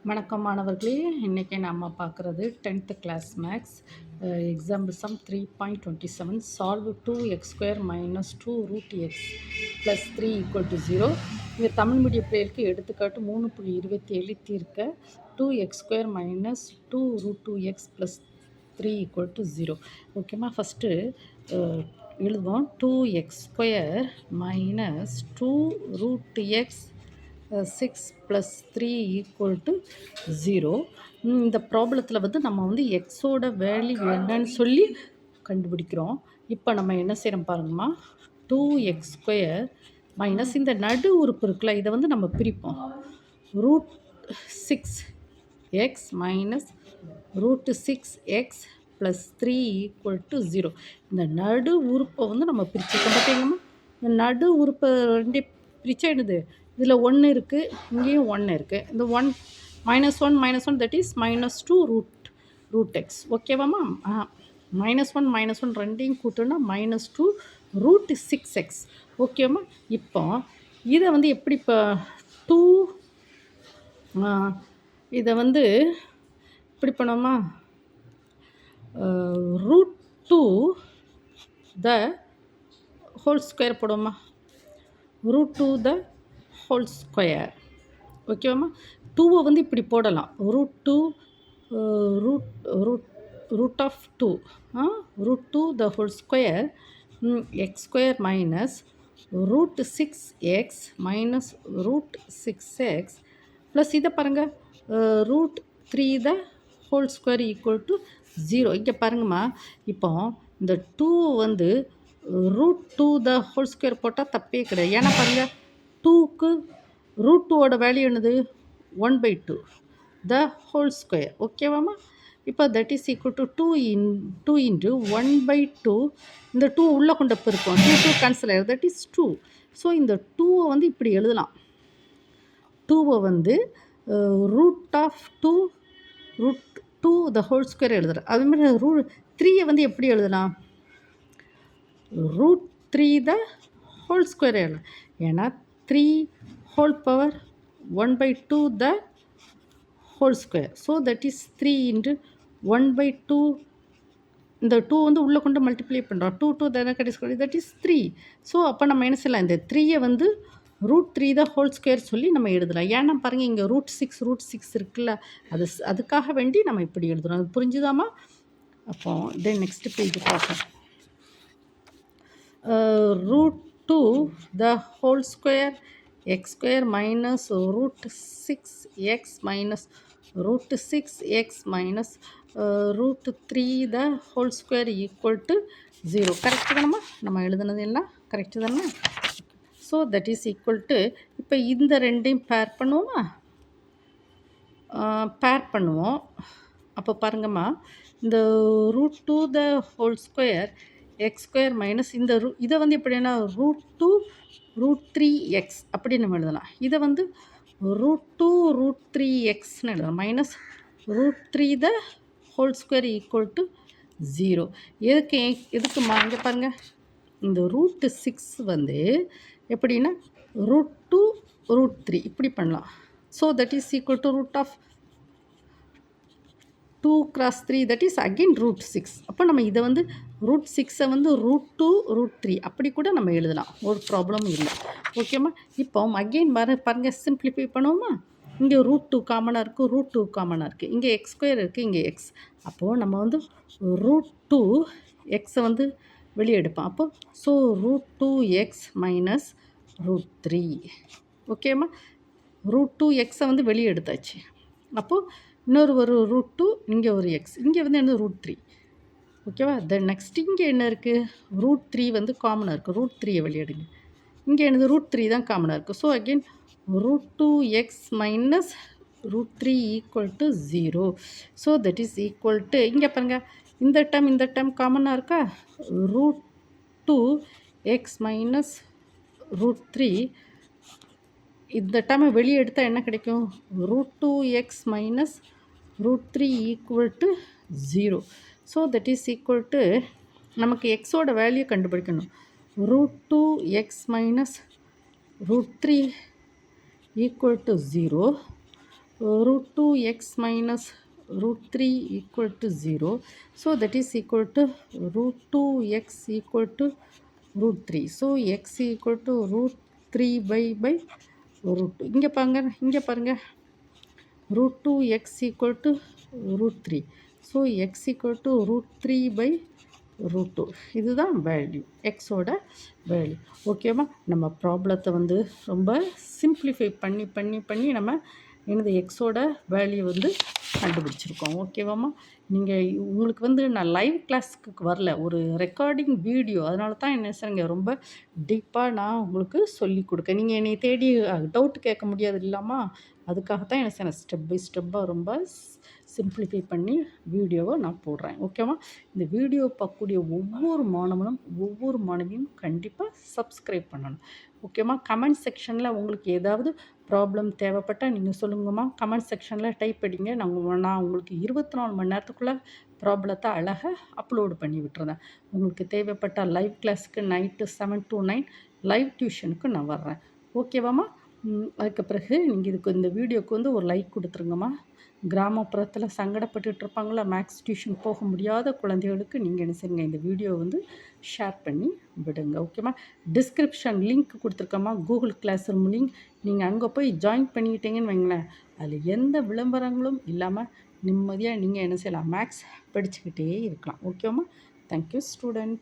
வணக்கம் மாணவர்களே, இன்றைக்கி நம்ம பார்க்குறது 10th class maths example sum 3.27 solve 2x² minus 2 root x plus 3 equal to 0. இங்கே தமிழ் மீடியம் பிள்ளைகளுக்கு எடுத்துக்காட்டு 3.27 தீர்க்க 2x² minus 2 root 2x plus 3 equal to 0. ஓகேம்மா, ஃபஸ்ட்டு எழுதுவோம். 2x² minus 2 root X 6 + 3 = 0. இந்த ப்ராப்ளத்தில் வந்து நம்ம வந்து எக்ஸோட வேல்யூ என்னன்னு சொல்லி கண்டுபிடிக்கிறோம். இப்போ நம்ம என்ன செய்கிறோம் பாருங்கம்மா, 2x² மைனஸ் இந்த நடு உறுப்பு இருக்குல்ல, இதை வந்து நம்ம பிரிப்போம். Root 6x minus root 6x plus 3 = 0. இந்த நடு உறுப்பை வந்து நம்ம பிரிச்சுக்கோம். பார்த்தீங்கம்மா, இந்த நடு உறுப்பை ரெண்டே பிரித்தா என்னது, இதில் 1 இருக்குது, இங்கேயும் 1 இருக்குது. இந்த -1 தட் இஸ் -2 ரூட் எக்ஸ். ஓகேவாம்மா? -1 ரெண்டையும் கூட்டணும்னா -2 ரூட் 6x. ஓகேம்மா? இப்போ இதை வந்து எப்படி, இப்போ 2 இதை வந்து இப்படி பண்ணோமா, ரூட் 2 த ஹோல் ஸ்கொயர் போடுவோமா, ரூட் 2 த ஹோல் ஸ்கொயர். ஓகேவாம்மா? 2 வந்து இப்படி போடலாம், root 2 root of 2 root 2 the whole square x² minus root 6x minus root 6x plus இதை பாருங்கள், root 3 the whole square equal to 0. இங்கே பாருங்கம்மா, இப்போ இந்த 2 வந்து ரூட் 2 த ஹோல் ஸ்கொயர் போட்டால் தப்பே கிடையாது. ஏன்னா பாருங்கள், 2க்கு ரூட் 2ஓட வேல்யூ என்னது, 1/2 த ஹோல் ஸ்கொயர். ஓகேவாம்மா? இப்போ that is equal to 2 into 1/2. இந்த 2 உள்ளே கொண்ட பெருக்கும், 2 கேன்சல் ஆகிடும், தட் இஸ் 2. ஸோ இந்த 2வை வந்து இப்படி எழுதலாம். 2வை வந்து root of 2 root 2 the whole square எழுதுகிறேன். அதுமாதிரி 3யை வந்து எப்படி எழுதலாம், ரூட் 3 த ஹோல் ஸ்கொயர் எழுதலாம். ஏன்னா 3 whole power 1/2 the whole square. So that is 3 into 1/2. இந்த 2 வந்து உள்ளே கொண்டு மல்டிப்ளை பண்ணுறோம், 2 தானே கிடையாது, தட் இஸ் 3. ஸோ அப்போ நம்ம என்ன செய்யலாம், இந்த 3யை வந்து ரூட் 3 த ஹோல் ஸ்கொயர் சொல்லி நம்ம எழுதலாம். ஏன்னா பாருங்கள், இங்கே ரூட் 6 இருக்குல்ல, அதுக்காக வேண்டி நம்ம இப்படி எழுதுகிறோம். அது புரிஞ்சுதாம்மா? அப்போ தென் நெக்ஸ்ட் பேஜ் பார்ப்போம். Root 2 the whole square x² minus root 6x minus root 6x minus root 3 the whole square equal to 0. Correct தானம்மா? நம்ம எழுதுனது எல்லாம் கரெக்டு தானே? So that is equal to, இப்போ இந்த ரெண்டையும் பேர் பண்ணுவோமா, பேர் பண்ணுவோம். அப்போ பாருங்கம்மா, இந்த root 2 the whole square x² minus இந்த இதை வந்து எப்படின்னா ரூட் 2 ரூட் 3x அப்படி நம்ம எழுதலாம். இதை வந்து ரூட் 2 ரூட் 3xன்னு எழுதலாம். Minus root 3 the whole square equal to 0. எதுக்குமா, இங்கே பாருங்கள், இந்த ரூட் 6 வந்து எப்படின்னா ரூட் 2 ரூட் 3 இப்படி பண்ணலாம். So that is equal to root of 2 × 3 that is again root 6. அப்போ நம்ம இதை வந்து ரூட் 6ஐ வந்து ரூட் 2 ரூட் 3 அப்படி கூட நம்ம எழுதலாம், ஒரு ப்ராப்ளமும் இல்லை. ஓகேம்மா? இப்போ அகெயின் பாருங்கள், சிம்பிளிஃபை பண்ணுவோமா. இங்கே ரூட் 2 காமனாக இருக்குது, ரூட் 2 காமனாக இருக்குது, இங்கே x² இருக்குது, இங்கே x. அப்போது நம்ம வந்து ரூட் 2 எக்ஸை வந்து வெளியே எடுப்போம். அப்போது so root 2x minus root 3. ஓகேம்மா? ரூட் 2xஐ வந்து வெளியே எடுத்தாச்சு. அப்போது இன்னொரு ஒரு ரூட் 2, இங்கே ஒரு எக்ஸ், இங்கே வந்து என்ன ரூட் 3. ஓகேவா? தென் நெக்ஸ்ட் இங்கே என்ன இருக்குது, ரூட் 3 வந்து காமனாக இருக்குது, ரூட் 3யை வெளியெடுங்க. இங்கே என்னது, ரூட் 3 தான் காமனாக இருக்குது. So again root 2x minus root 3 equal to 0. So that is equal to, இங்கே பாருங்கள், இந்த டைம் காமனாக இருக்கா, ரூட் 2x மைனஸ் ரூட் 3. இந்த டைமை வெளியே எடுத்தால் என்ன கிடைக்கும், root 2x minus root 3 equal to 0. So that is equal to, நமக்கு எக்ஸோட வேல்யூ கண்டுபிடிக்கணும். Root 2x minus root 3 equal to 0. root 2x minus root 3 equal to 0. So that is equal to root 2x equal to root 3. So x equal to root 3 by root 2. இங்கே பாருங்க root 2x equal to root 3. So x equal to root 3 by root 2. இதுதான் value எக்ஸோட value. ஓகேவா? நம்ம ப்ராப்ளத்தை வந்து ரொம்ப simplify பண்ணி பண்ணி பண்ணி நம்ம எனது எக்ஸோட வேல்யூ வந்து கண்டுபிடிச்சிருக்கோம். ஓகேவாம்மா? நீங்கள் உங்களுக்கு வந்து நான் லைவ் கிளாஸுக்கு வரல, ஒரு ரெக்கார்டிங் வீடியோ, அதனால தான் என்ன செய்யுங்க ரொம்ப டீப்பாக நான் உங்களுக்கு சொல்லி கொடுக்க. நீங்கள் என்னை தேடி டவுட் கேட்க முடியாது இல்லாமா, அதுக்காகத்தான் என்ன செய்யணும், ஸ்டெப் பை ஸ்டெப்பாக ரொம்ப சிம்பிளிஃபை பண்ணி வீடியோவை நான் போடுறேன். ஓகேவா? இந்த வீடியோ பார்க்கக்கூடிய ஒவ்வொரு மாணவனும் ஒவ்வொரு மாணவியும் கண்டிப்பாக சப்ஸ்கிரைப் பண்ணணும். ஓகேம்மா? கமெண்ட் செக்ஷனில் உங்களுக்கு ஏதாவது ப்ராப்ளம் தேவைப்பட்டால் நீங்கள் சொல்லுங்கம்மா. கமெண்ட் செக்ஷனில் டைப் அடிங்க. நான் உங்களுக்கு 24 மணி நேரத்துக்குள்ளே ப்ராப்ளத்தை அழகாக அப்லோடு பண்ணி விட்டுருந்தேன். உங்களுக்கு தேவைப்பட்ட லைவ் கிளாஸுக்கு நைட்டு 7 to 9 லைவ் டியூஷனுக்கு நான் வர்றேன். ஓகேவாம்மா? அதுக்கு பிறகு நீங்கள் இந்த வீடியோவுக்கு வந்து ஒரு லைக் கொடுத்துருங்கம்மா. கிராமப்புறத்தில் சங்கடப்பட்டுட்டு இருப்பாங்களா, மேக்ஸ் டியூஷன் போக முடியாத குழந்தைகளுக்கு நீங்கள் என்ன செய்யுங்க, இந்த வீடியோ வந்து ஷேர் பண்ணி விடுங்க. ஓகேம்மா? டிஸ்கிரிப்ஷன் லிங்க் கொடுத்துருக்கோம்மா, கூகுள் கிளாஸ் ரூம் லிங்க். நீங்கள் அங்கே போய் ஜாயின் பண்ணிக்கிட்டீங்கன்னு வைங்களேன், அதில் எந்த விளம்பரங்களும் இல்லாமல் நிம்மதியாக நீங்கள் என்ன செய்யலாம், மேக்ஸ் படிச்சுக்கிட்டே இருக்கலாம். ஓகேம்மா? Thank you student.